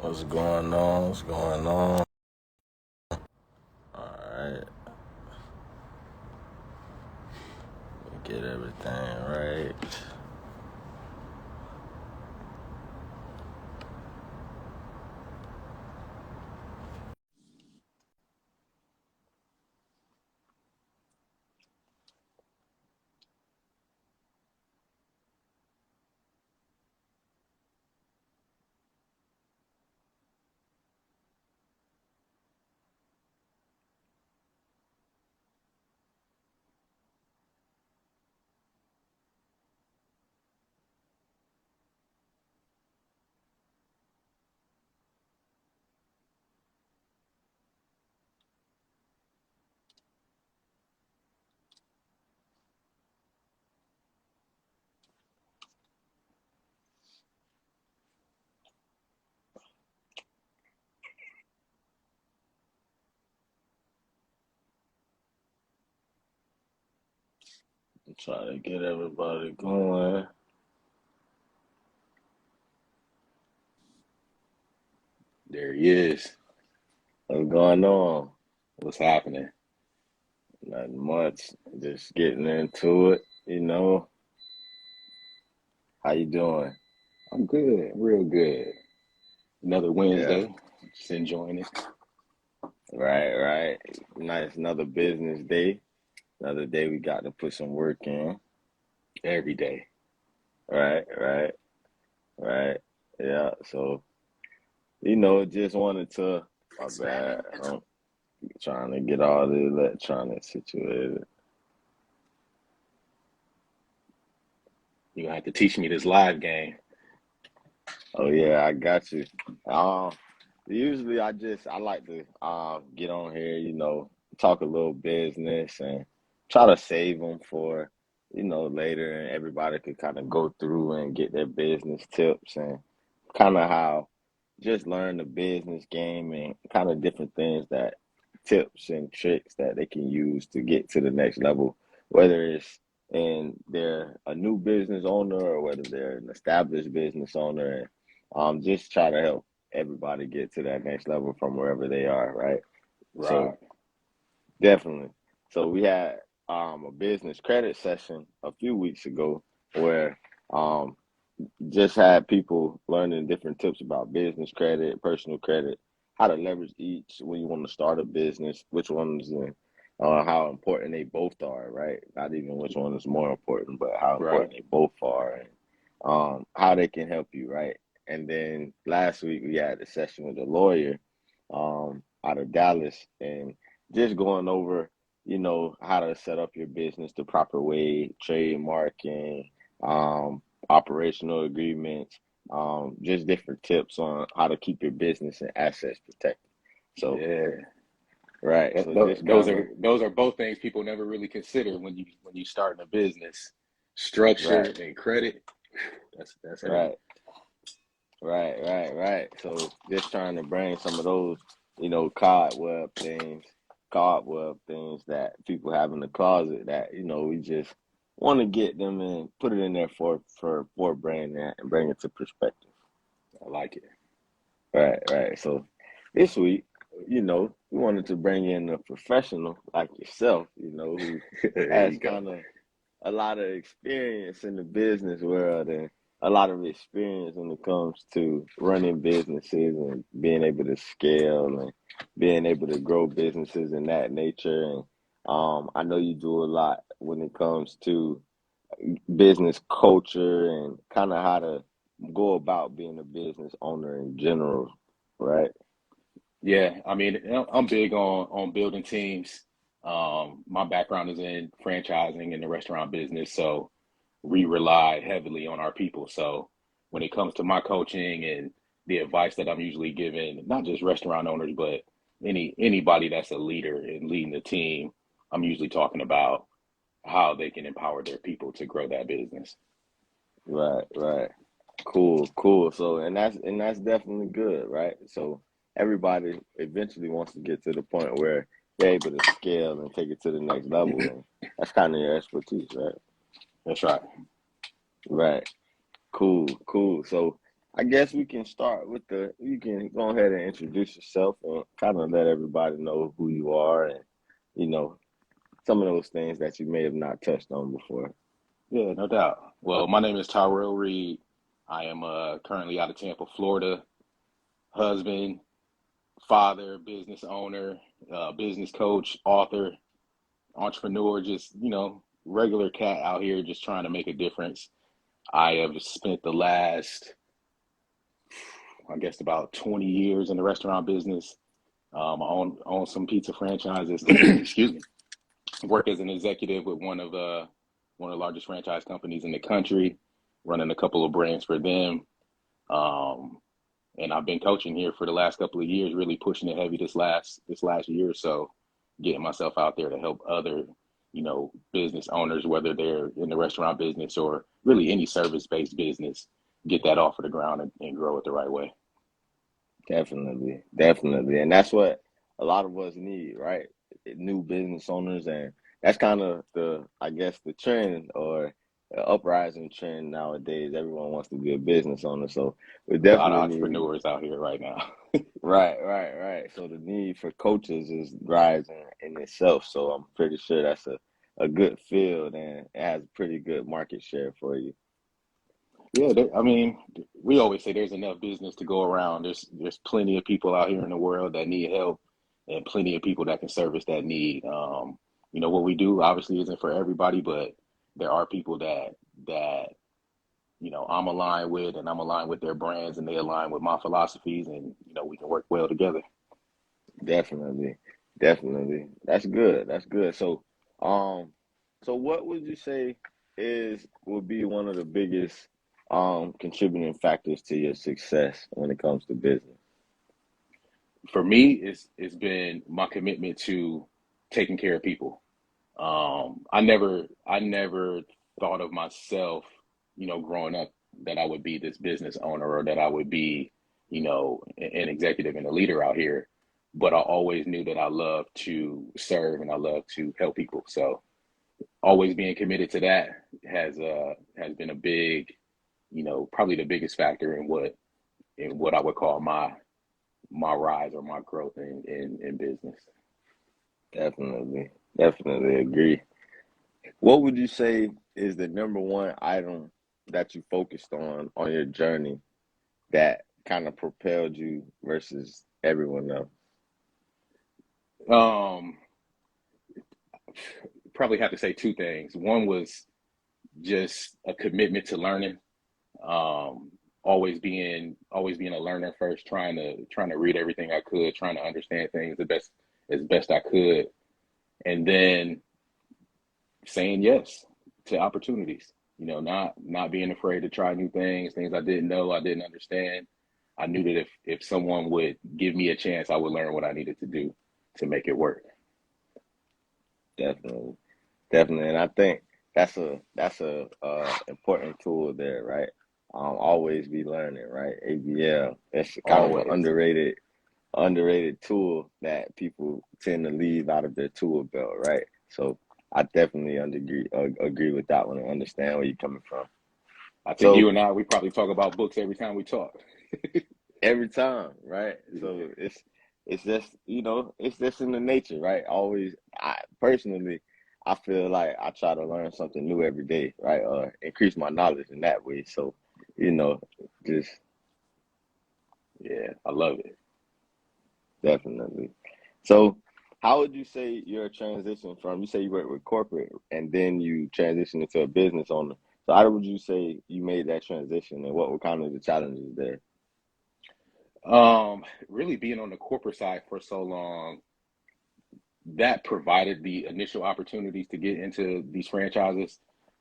What's going on? What's going on? Alright, get everything right. I'm trying to get everybody going. There he is. What's going on? What's happening? Nothing much. Just getting into it. How you doing? I'm good, real good. Another Yeah. Wednesday. Just enjoying it. Right. Nice. Another business day. Another day we got to put some work in. Every day. Right. Yeah. So, just wanted to. My bad. I'm trying to get all the electronics situated. You're gonna have to teach me this live game. Oh yeah, I got you. Um, Usually I like to get on here, talk a little business and try to save them for later, and everybody could kind of go through and get their business tips and kind of how just learn the business game and kind of different things that tips and tricks that they can use to get to the next level, whether it's and they're a new business owner or whether they're an established business owner, and just try to help everybody get to that next level from wherever they are, right? So Right. definitely. So we had a business credit session a few weeks ago where um just had people learning different tips about business credit, personal credit, how to leverage each when you want to start a business, which ones and how important they both are, right? Not even which one is more important, but how Right. important they both are, and how they can help you, right? And then last week we had a session with a lawyer out of Dallas, and just going over, how to set up your business the proper way, trademarking, operational agreements, just different tips on how to keep your business and assets protected. So, Yeah. right. Th- So th- just those kind of, are those are both things people never really consider when you start a business. Structure right, and credit. That's heavy. right, right. So just trying to bring some of those, cobweb things that people have in the closet that, we just want to get them and put it in there for branding and bring it to perspective. I like it. Right. So this week, we wanted to bring in a professional like yourself, who There has you go. kind of a lot of experience in the business world and a lot of experience when it comes to running businesses and being able to scale and being able to grow businesses in that nature. And I know you do a lot when it comes to business culture and kind of how to go about being a business owner in general, right? Yeah, I mean, I'm big on building teams. My background is in franchising in the restaurant business, so we rely heavily on our people. So when it comes to my coaching and the advice that I'm usually giving, not just restaurant owners, but anybody that's a leader and leading the team, I'm usually talking about how they can empower their people to grow that business. Right. Cool. So and that's definitely good, right? So everybody eventually wants to get to the point where they're able to scale and take it to the next level, and that's kind of your expertise, right? That's right. Right. Cool. So I guess we can start with you can go ahead and introduce yourself and kind of let everybody know who you are and, you know, some of those things that you may have not touched on before. Yeah, no doubt. Well, my name is Tyrell Reed. I am currently out of Tampa, Florida. Husband, father, business owner, business coach, author, entrepreneur, just, regular cat out here just trying to make a difference. I have spent the last, I guess, about 20 years in the restaurant business. I own some pizza franchises. Excuse me. Work as an executive with one of the largest franchise companies in the country, running a couple of brands for them. Um, and I've been coaching here for the last couple of years, really pushing it heavy this last year or so, getting myself out there to help other, business owners, whether they're in the restaurant business or really any service-based business, get that off of the ground and grow it the right way. Definitely, definitely. And that's what a lot of us need, right? New business owners. And that's kind of I guess, the trend or the uprising trend nowadays. Everyone wants to be a business owner. So we A lot of definitely need, entrepreneurs out here right now. right, right, right. So the need for coaches is rising in itself. So I'm pretty sure that's a good field and it has a pretty good market share for you. Yeah, I mean, we always say there's enough business to go around. There's plenty of people out here in the world that need help, and plenty of people that can service that need. What we do obviously isn't for everybody, but there are people that I'm aligned with, and I'm aligned with their brands, and they align with my philosophies, and we can work well together. Definitely, definitely. That's good. That's good. Um, so what would you say would be one of the biggest contributing factors to your success when it comes to business? For me, it's been my commitment to taking care of people. I never thought of myself, growing up that I would be this business owner or that I would be, an executive and a leader out here. But I always knew that I love to serve and I love to help people. So always being committed to that has been a big, probably the biggest factor in what I would call my rise or my growth in business. Definitely, definitely agree. What would you say is the number one item that you focused on your journey that kind of propelled you versus everyone else? Um, Probably have to say two things. One was just a commitment to learning. Um, always being a learner first, trying to read everything I could, trying to understand things the best I could, and then saying yes to opportunities. Not being afraid to try new things I didn't know, I didn't understand. I knew that if someone would give me a chance, I would learn what I needed to do to make it work. Definitely, definitely. And I think that's a important tool there, right? Always be learning, right? ABL. It's kind of an Always. underrated tool that people tend to leave out of their tool belt, right? So I definitely agree with that one and understand where you're coming from. I think you So and I, we probably talk about books every time we talk. every time, right? So Yeah. it's just it's just in the nature, right? Always, I personally, I feel like I try to learn something new every day, right? Or increase my knowledge in that way. So, you know, just Yeah, I love it. definitely. So, how would you say your transition from, you say you work with corporate and then you transition into a business owner. So how would you say you made that transition and what were kind of the challenges there? Really being on the corporate side for so long, that provided the initial opportunities to get into these franchises.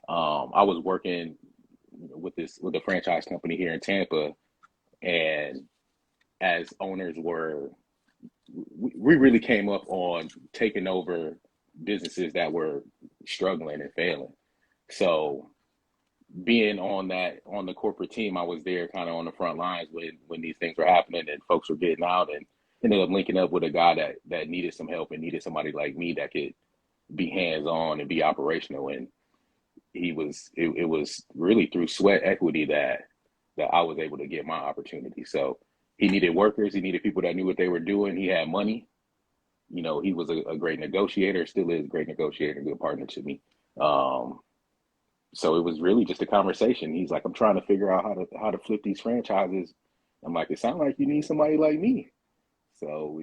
I was working with a franchise company here in Tampa, and as owners we really came up on taking over businesses that were struggling and failing. So being on the corporate team, I was there kind of on the front lines when these things were happening and folks were getting out, and ended up linking up with a guy that needed some help and needed somebody like me that could be hands on and be operational. And it was really through sweat equity that I was able to get my opportunity. So he needed workers. He needed people that knew what they were doing. He had money. He was a great negotiator, still is a great negotiator, good partner to me. Um, so it was really just a conversation. He's like, I'm trying to figure out how to flip these franchises. I'm like, it sounds like you need somebody like me. So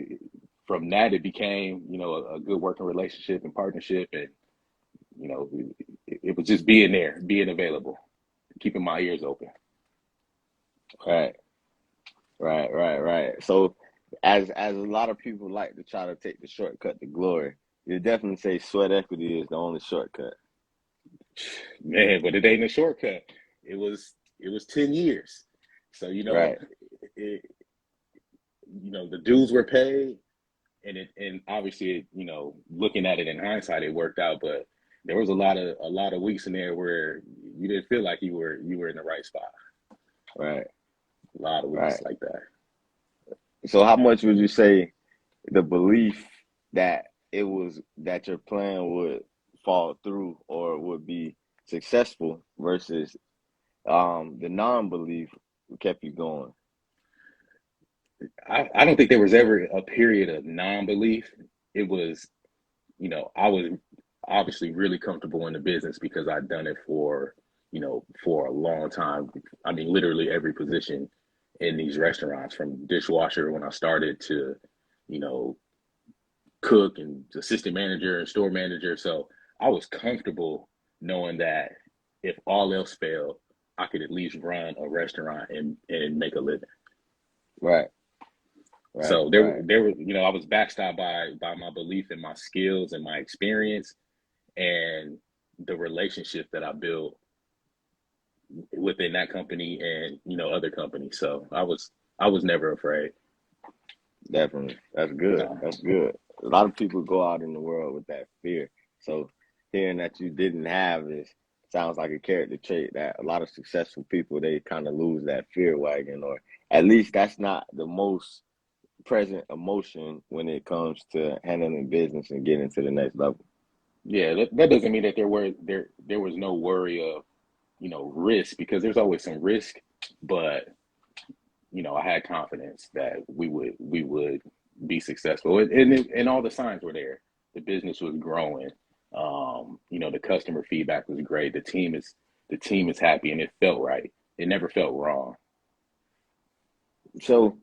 from that, it became, a good working relationship and partnership. And, it was just being there, being available, keeping my ears open. Right, right. So, as a lot of people like to try to take the shortcut to glory, you definitely say sweat equity is the only shortcut. Man, but it ain't a shortcut. It was 10 years. So, Right, it, the dues were paid, and obviously, looking at it in hindsight, it worked out. But there was a lot of weeks in there where you didn't feel like you were in the right spot. right, A lot of weeks right. like that. So, how much would you say the belief that that your plan would fall through or would be successful versus the non-belief kept you going? I don't think there was ever a period of non-belief. It was, I was obviously really comfortable in the business because I'd done it for a long time. I mean, literally every position in these restaurants, from dishwasher when I started to, you know, cook and assistant manager and store manager. So I was comfortable knowing that if all else failed, I could at least run a restaurant and make a living. Right, right, So there, right. there were, I was backstopped by my belief in my skills and my experience and the relationship that I built within that company and other companies. So I was never afraid. Definitely. That's good. No. That's good. A lot of people go out in the world with that fear. So hearing that you didn't have this sounds like a character trait that a lot of successful people they kind of lose that fear wagon, or at least that's not the most present emotion when it comes to handling business and getting to the next level. Yeah, that doesn't mean that there was no worry of risk, because there's always some risk, but I had confidence that we would be successful, and all the signs were there. The business was growing. The customer feedback was great. The team is happy, and it felt right. It never felt wrong. So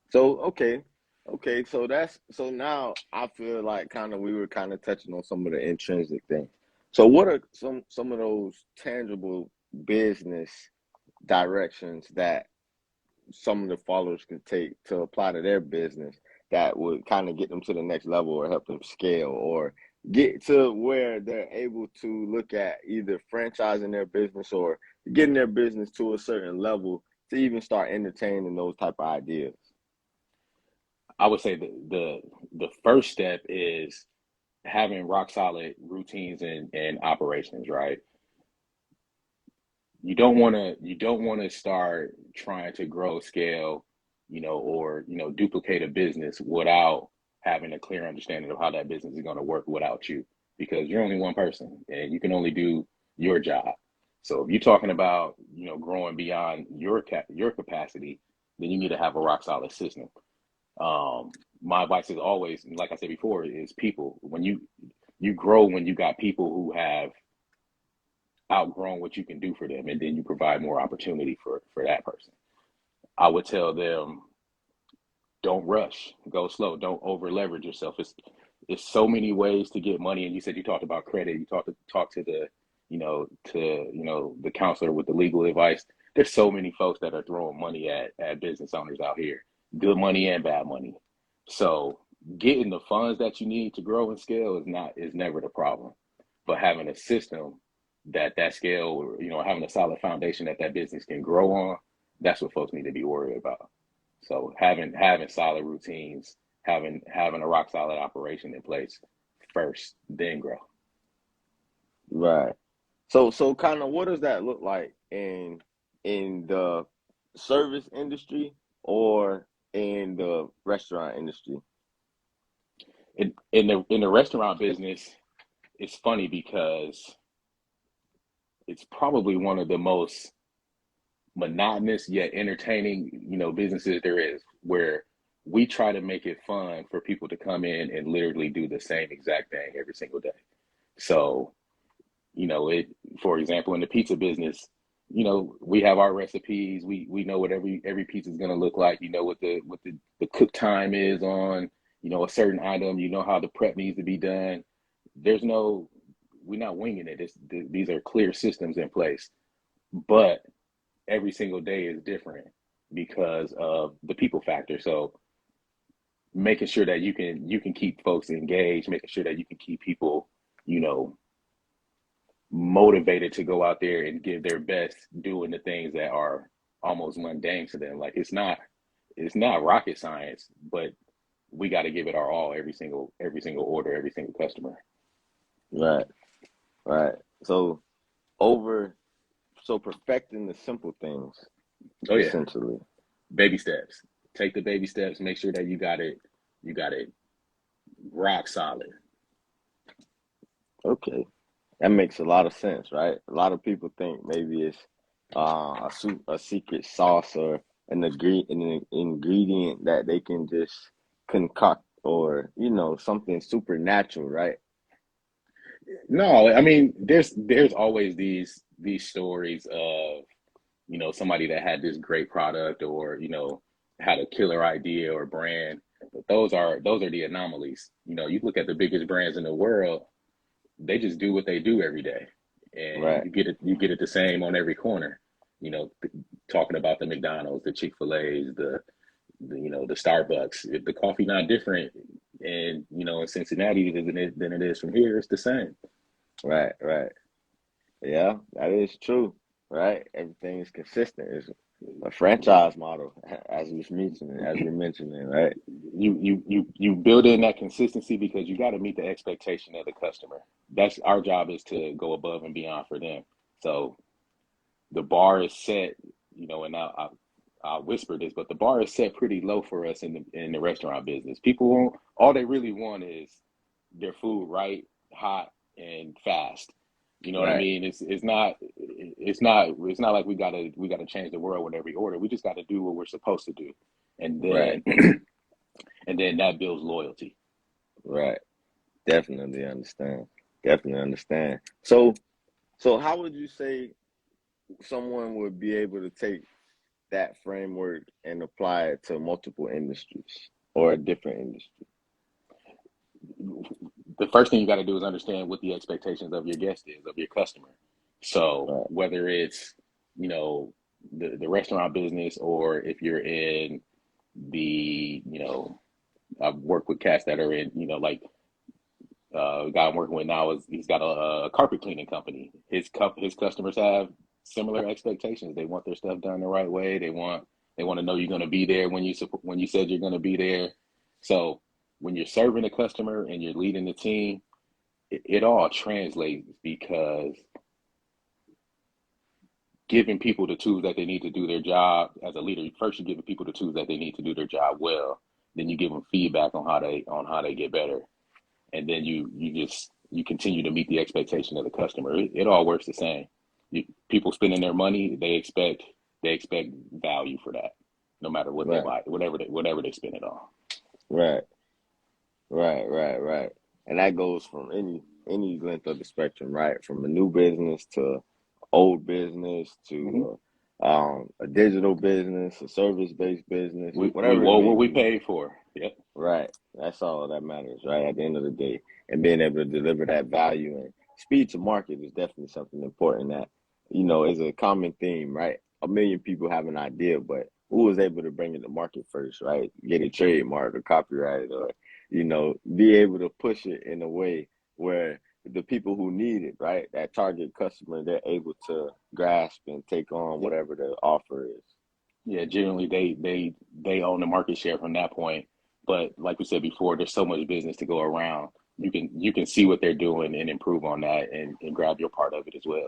so okay, so now I feel like kind of we were kind of touching on some of the intrinsic things. So what are some of those tangible business directions that some of the followers can take to apply to their business that would kind of get them to the next level or help them scale or get to where they're able to look at either franchising their business or getting their business to a certain level to even start entertaining those type of ideas? I would say the first step is having rock solid routines and operations, right? You don't want to start trying to grow scale, or duplicate a business without having a clear understanding of how that business is going to work without you, because you're only one person and you can only do your job. So if you're talking about growing beyond your capacity, then you need to have a rock solid system. Um, my advice is always, like I said before, is people. When you grow, when you got people who have outgrown what you can do for them, and then you provide more opportunity for that person. I would tell them, don't rush, go slow, don't over leverage yourself. It's so many ways to get money. And you said you talked about credit. You talk to the the counselor with the legal advice. There's so many folks that are throwing money at business owners out here, good money and bad money. So getting the funds that you need to grow and scale is never the problem, but having a system that scale, having a solid foundation that business can grow on, that's what folks need to be worried about. So having solid routines, having a rock solid operation in place first, then grow. Right. So kind of what does that look like in the service industry or in the restaurant industry? In the restaurant business, it's funny because it's probably one of the most monotonous yet entertaining, businesses there is, where we try to make it fun for people to come in and literally do the same exact thing every single day. So, it, for example, in the pizza business, we have our recipes. We know what every pizza is going to look like. You know what the cook time is on, a certain item. You know how the prep needs to be done. There's no, we're not winging it. These are clear systems in place, but every single day is different because of the people factor. So making sure that you can keep folks engaged, making sure that you can keep people, you know, motivated to go out there and give their best doing the things that are almost mundane to them. Like it's not rocket science, but we got to give it our all every single order, every single customer. Right, right. So over, so perfecting the simple things, Oh yeah, essentially. baby steps. Take the baby steps. Make sure that you got it rock solid. Okay. That makes a lot of sense, right? A lot of people think maybe it's a secret sauce or an ingredient that they can just concoct, or something supernatural, right? No, I mean there's always these stories of somebody that had this great product or had a killer idea or brand, but those are the anomalies. You look at the biggest brands in the world, they just do what they do every day, and Right, you get it the same on every corner. You know, talking about the McDonald's, the Chick-fil-A's, the Starbucks. If the coffee not different, and in Cincinnati than it is from here, it's the same. right, right. Yeah, that is true, right? Everything is consistent. It's a franchise model, as we're mentioning, right? You build in that consistency because you got to meet the expectation of the customer. That's our job, is to go above and beyond for them. So the bar is set, and I'll whisper this, but the bar is set pretty low for us in the restaurant business. People won't, all they really want is their food right, hot, and fast. You know what I Right, mean? It's not like we gotta change the world with every order. We just got to do what we're supposed to do, and right, then and then that builds loyalty. right. Definitely understand. Definitely understand. So how would you say someone would be able to take that framework and apply it to multiple industries or a different industry? The first thing you got to do is understand what the expectations of your guest is, of your customer. So Right, whether it's you know the restaurant business, or if you're in the I've worked with cats that are in like the guy I'm working with now, is he's got a carpet cleaning company. His customers have similar expectations. They want their stuff done the right way. They want to know you're going to be there when you said you're going to be there. So when you're serving a customer and you're leading the team, it all translates, because giving people the tools that they need to do their job as a leader. First, you're giving people the tools that they need to do their job well. Then you give them feedback on how they get better, and then you continue to meet the expectation of the customer. It all works the same. People spending their money, they expect value for that, no matter what they right, buy, whatever they spend it on. right, right, right, right. And that goes from any length of the spectrum, right? From a new business to old business Hmm. to a digital business, a service-based business, We whatever it owe may what we be. paid for. Yep. Right. That's all that matters, right? At the end of the day. And being able to deliver that value and speed to market is definitely something important that, is a common theme, right? A million people have an idea, but who was able to bring it to market first, right? Get it trademarked or copyrighted, or, be able to push it in a way where the people who need it, right? That target customer, they're able to grasp and take on Yep. whatever the offer is. Yeah, generally they own the market share from that point. But like we said before, there's so much business to go around. You can see what they're doing and improve on that, and grab your part of it as well.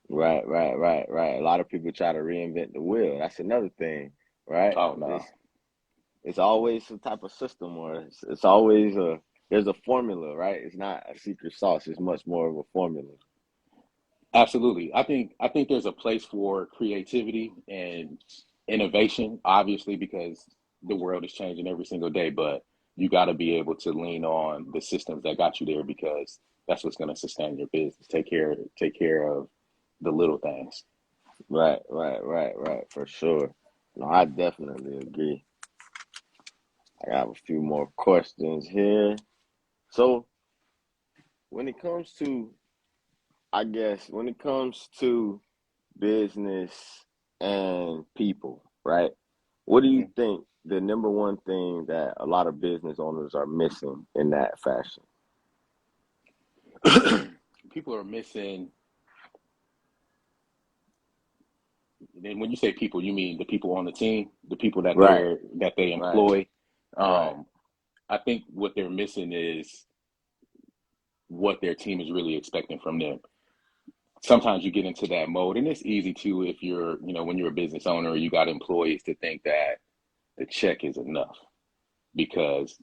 Right, right, right, right. A lot of people try to reinvent the wheel. That's another thing, right? Oh no. It's always some type of system, or it's always there's a formula, right? It's not a secret sauce. It's much more of a formula. Absolutely. I think there's a place for creativity and innovation, obviously, because the world is changing every single day, but you got to be able to lean on the systems that got you there because that's what's going to sustain your business. Take care of the little things. Right, right, right, right, for sure. No, I definitely agree. I have a few more questions here. So, when it comes to, I guess, when it comes to business and people, right? What do you Mhm. think the number one thing that a lot of business owners are missing in that fashion? People are missing, and when you say people, you mean the people on the team, the people that Right, they right, employ. right. Um, I think what they're missing is what their team is really expecting from them. Sometimes you get into that mode, and it's easy to if when you're a business owner, you got employees to think that the check is enough because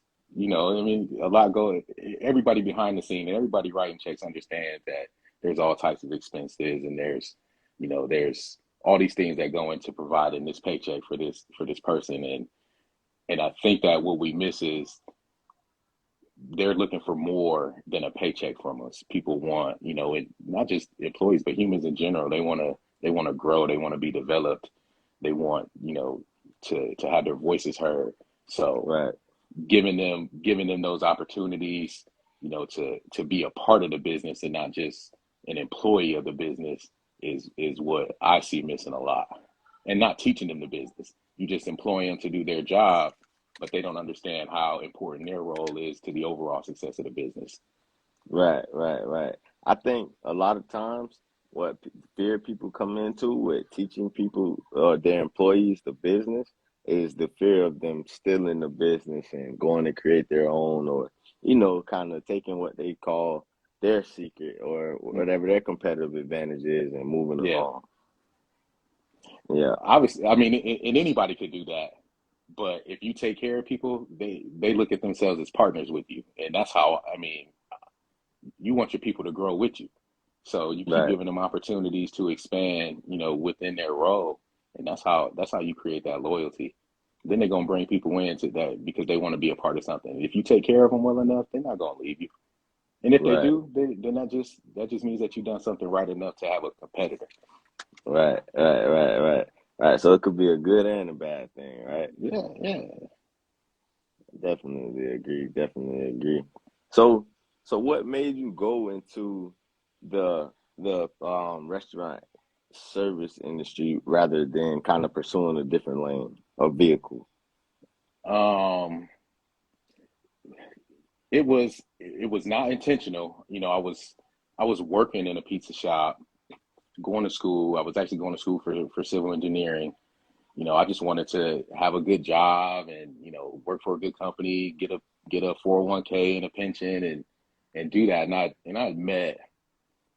I mean, a lot go. Everybody behind the scene and everybody writing checks understands that there's all types of expenses and there's all these things that go into providing this paycheck for this person, and I think that what we miss is they're looking for more than a paycheck from us. People want, it, not just employees, but humans in general. They want to grow. They want to be developed. They want, to have their voices heard. So Right, giving them those opportunities, to be a part of the business and not just an employee of the business is what I see missing a lot. And not teaching them the business. You just employ them to do their job, but they don't understand how important their role is to the overall success of the business. right, right, right. I think a lot of times what fear people come into with teaching people or their employees the business is the fear of them stealing the business and going to create their own, or kind of taking what they call their secret or Mm, whatever their competitive advantage is and moving yeah, along. Yeah, obviously, I mean, and anybody could do that. But if you take care of people, they look at themselves as partners with you, and that's how. I mean, you want your people to grow with you. So you keep right, giving them opportunities to expand, within their role, and that's how you create that loyalty. Then they're gonna bring people into that because they want to be a part of something. If you take care of them well enough, they're not gonna leave you. And if they right, do, then that just means that you've done something right enough to have a competitor. right, right, right, right, right. So it could be a good and a bad thing, right? Yeah, yeah. Definitely agree. Definitely agree. So, so what made you go into the restaurant service industry rather than kind of pursuing a different lane or vehicle? Um, it was not intentional. I was working in a pizza shop, going to school. I was actually going to school for civil engineering. I just wanted to have a good job and work for a good company, get a 401k and a pension and do that. And I met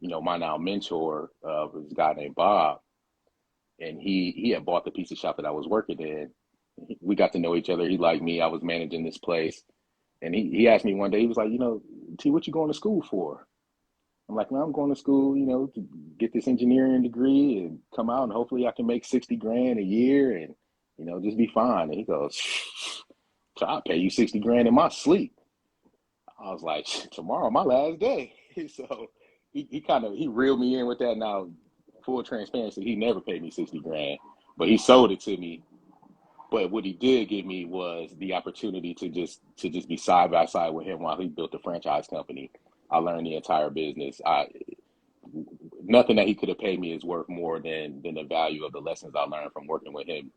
my now mentor, was a guy named Bob, and he had bought the pizza shop that I was working in. We got to know each other. He liked me. I was managing this place, and he asked me one day. He was like, T, what you going to school for? I'm like, man, I'm going to school, to get this engineering degree and come out and hopefully I can make 60 grand a year and, just be fine. And he goes, I'll pay you 60 grand in my sleep. I was like, tomorrow, my last day. So he reeled me in with that. Now, full transparency, he never paid me 60 grand, but he sold it to me. But what he did give me was the opportunity to just be side by side with him while he built the franchise company. I learned the entire business. Nothing that he could have paid me is worth more than the value of the lessons I learned from working with him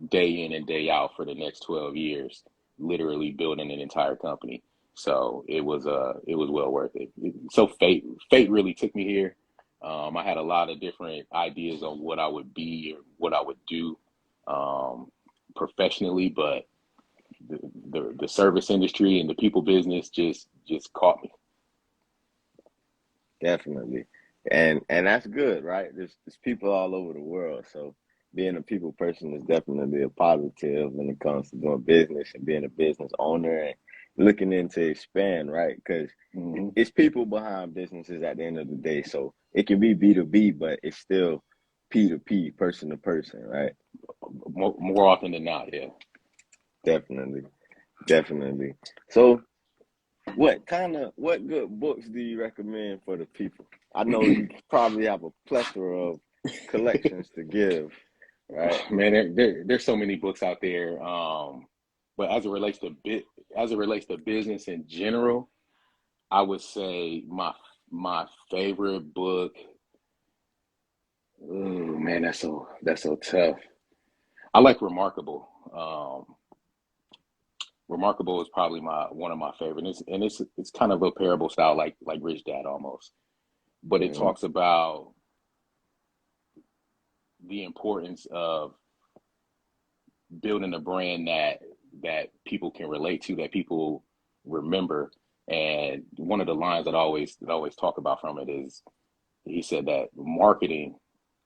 day in and day out for the next 12 years, literally building an entire company. So it was well worth it. So fate really took me here. I had a lot of different ideas on what I would be or what I would do um, professionally, but the service industry and the people business just caught me. Definitely. And that's good, right? There's people all over the world. So being a people person is definitely a positive when it comes to doing business and being a business owner. looking in to expand, right? Because Hmm. it's people behind businesses at the end of the day. So it can be B2B, but it's still P2P, person to person, right? More often than not, yeah. Definitely, definitely. So what good books do you recommend for the people? I know you probably have a plethora of collections to give, right? Man, there's so many books out there. But as it relates to business in general, I would say my favorite book. Oh man, that's so tough. I like Remarkable. Remarkable is probably my one of my favorite. And it's kind of a parable style, like Rich Dad almost. But it Hmm. talks about the importance of building a brand that people can relate to, that people remember. And one of the lines that I always talk about from it is he said that marketing,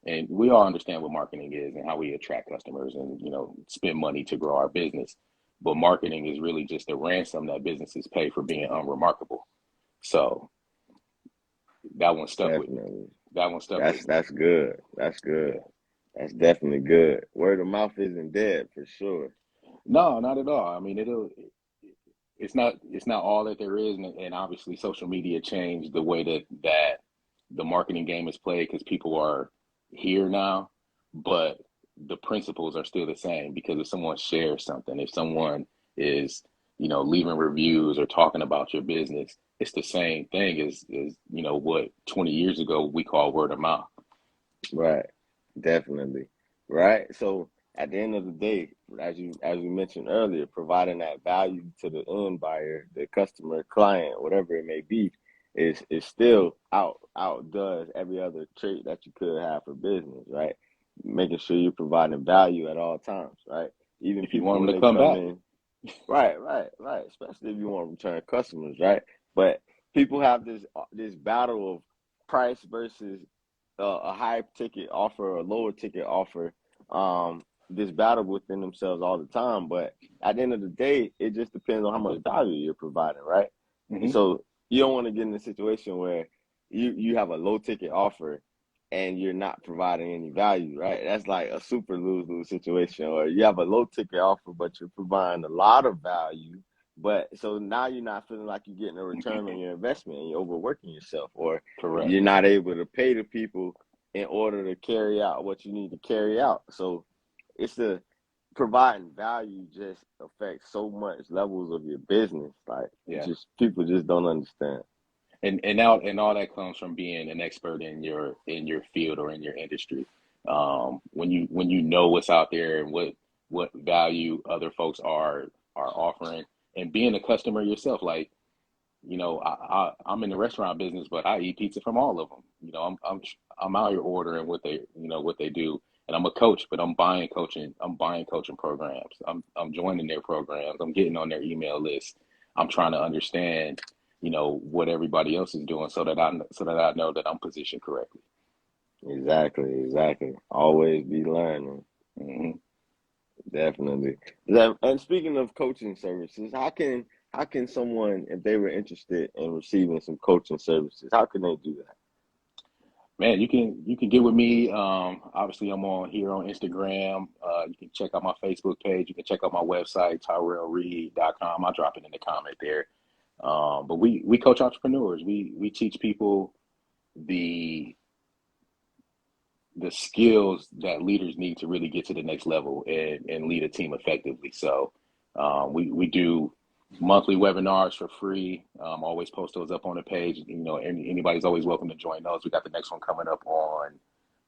and we all understand what marketing is and how we attract customers and spend money to grow our business. But marketing is really just a ransom that businesses pay for being unremarkable. So that one stuck with me. Definitely. That one stuck with That's me. that's good. That's good. Yeah. That's definitely good. Word of mouth isn't dead for sure. No, not at all. I mean, it's not all that there is, and obviously social media changed the way that the marketing game is played because people are here now, but the principles are still the same because if someone shares something, if someone is leaving reviews or talking about your business, it's the same thing as what 20 years ago we call word of mouth. Right. Definitely. Right. So at the end of the day, as we mentioned earlier, providing that value to the end buyer, the customer, client, whatever it may be, is still outdoes every other trait that you could have for business, right? Making sure you're providing value at all times, right? Even If you people want when them to they come come back. in. Right, right, right. Especially if you want return customers, right? But people have this battle of price versus a high ticket offer or a lower ticket offer. This battle within themselves all the time. But at the end of the day, it just depends on how much value you're providing, right? Hmm. So you don't want to get in a situation where you have a low ticket offer and you're not providing any value, right? That's like a super lose-lose situation. Or you have a low ticket offer, but you're providing a lot of value. But so now you're not feeling like you're getting a return on your investment and you're overworking yourself, or Correct. you're not able to pay the people in order to carry out what you need to carry out. So it's the providing value just affects so much levels of your business. Like Yeah. just people just don't understand. And all that comes from being an expert in your field or in your industry. When you know what's out there and what value other folks are offering, and being a customer yourself, like I'm in the restaurant business, but I eat pizza from all of them. I'm out here ordering what they do, and I'm a coach, but I'm buying coaching. I'm buying coaching programs. I'm joining their programs. I'm getting on their email list. I'm trying to understand, what everybody else is doing, so that I know that I'm positioned correctly. Exactly, exactly. Always be learning. Hmm. Definitely. And speaking of coaching services, how can someone, if they were interested in receiving some coaching services, how can they do that? Man, you can get with me. Obviously, I'm on here on Instagram. You can check out my Facebook page. You can check out my website, TyrellReed.com. I'll drop it in the comment there. But we coach entrepreneurs. We teach people the the skills that leaders need to really get to the next level and lead a team effectively. So we do monthly webinars for free. Always post those up on the page. Anybody's always welcome to join those. We got the next one coming up on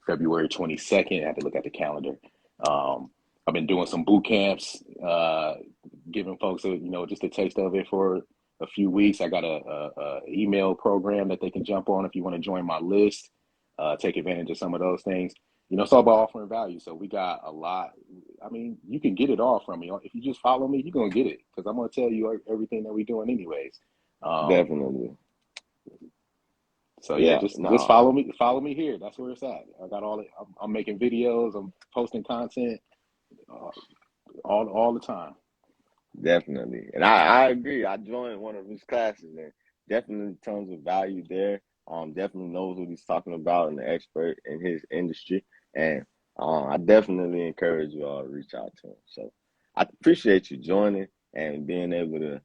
February 22nd. I have to look at the calendar. I've been doing some boot camps, giving folks just a taste of it for a few weeks. I got a email program that they can jump on if you want to join my list, take advantage of some of those things. It's all about offering value. So we got a lot. I mean, you can get it all from me. If you just follow me, you're going to get it because I'm going to tell you everything that we're doing anyways. Um, Definitely. so yeah, Yeah, just no, follow me here. That's where it's at. I got all it. I'm making videos. I'm posting content all the time. Definitely. And I agree. I joined one of his classes and definitely tons of value there. Definitely knows what he's talking about and the expert in his industry. And I definitely encourage you all to reach out to him. So I appreciate you joining and being able to,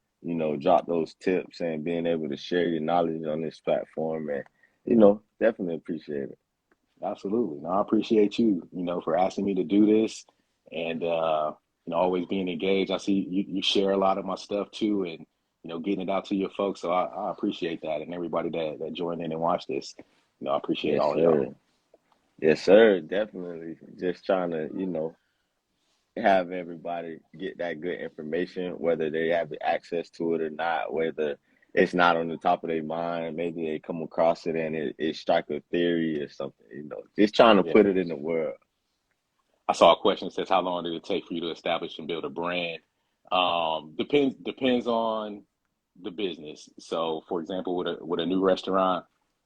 drop those tips and being able to share your knowledge on this platform. And, definitely appreciate it. Absolutely. No, I appreciate you, for asking me to do this and always being engaged. I see you share a lot of my stuff too and getting it out to your folks. So I appreciate that and everybody that joined in and watched this. I appreciate Yes, all of y'all. sir. Yes, sir. Definitely. Just trying to, have everybody get that good information, whether they have access to it or not, whether it's not on the top of their mind, maybe they come across it and it strike a theory or something, just trying to Yeah. put it in the world. I saw a question that says, how long did it take for you to establish and build a brand? Depends on the business. So, for example, with a new restaurant,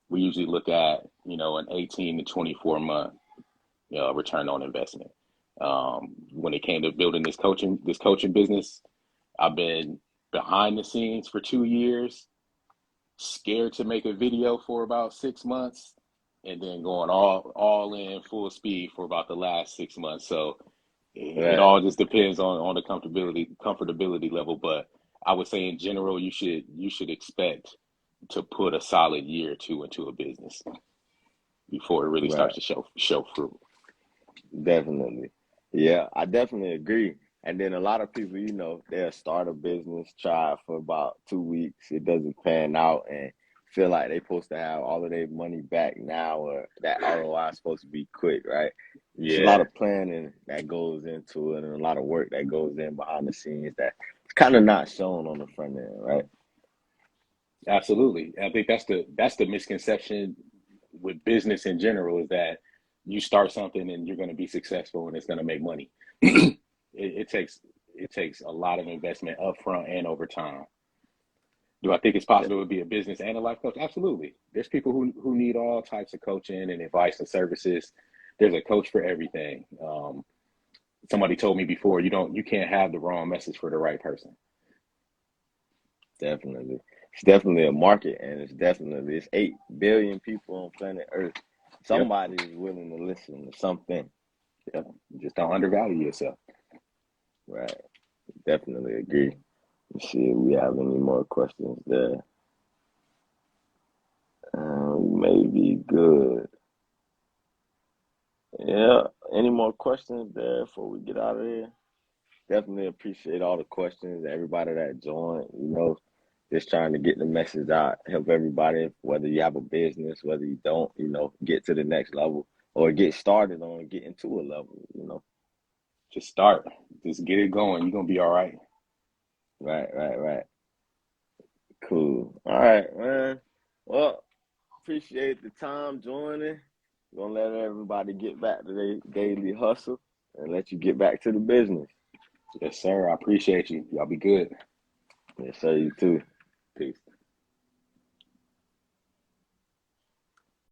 we usually look at an 18 to 24 month return on investment. When it came to building this coaching business, I've been behind the scenes for 2 years, scared to make a video for about 6 months, and then going all in full speed for about the last 6 months. So it Right, all just depends on the comfortability level. But I would say in general, you should expect to put a solid year or two into a business before it really right. starts to show fruit. Definitely. Yeah, I definitely agree. And then a lot of people, they'll start a business, try it for about 2 weeks, it doesn't pan out, and feel like they're supposed to have all of their money back now, or that ROI is supposed to be quick, right? It's a lot Yeah, of planning that goes into it and a lot of work that goes in behind the scenes that it's kind of not shown on the front end, right? absolutely. I think that's the misconception with business in general is that you start something and you're going to be successful and it's going to make money. It takes a lot of investment upfront and over time. Do I think it's possible to be a business and a life coach? Absolutely. There's people who need all types of coaching and advice and services. There's a coach for everything. Somebody told me before, you can't have the wrong message for the right person. Definitely. It's definitely a market, and it's 8 billion people on planet Earth. Yep. Somebody is willing to listen to something. Yep. Just don't undervalue yourself. Right. Definitely agree. Let's see if we have any more questions there. We may be good. Yeah. Any more questions there before we get out of here? Definitely appreciate all the questions, everybody that joined, just trying to get the message out, help everybody, whether you have a business, whether you don't, get to the next level or get started on getting to a level. Just start. Just get it going. You're gonna be all right. Right, right, right. Cool. All right, man. Well, appreciate the time joining. Gonna let everybody get back to their daily hustle and let you get back to the business. Yes, sir. I appreciate you. Y'all be good. Yes, sir, you too. Peace.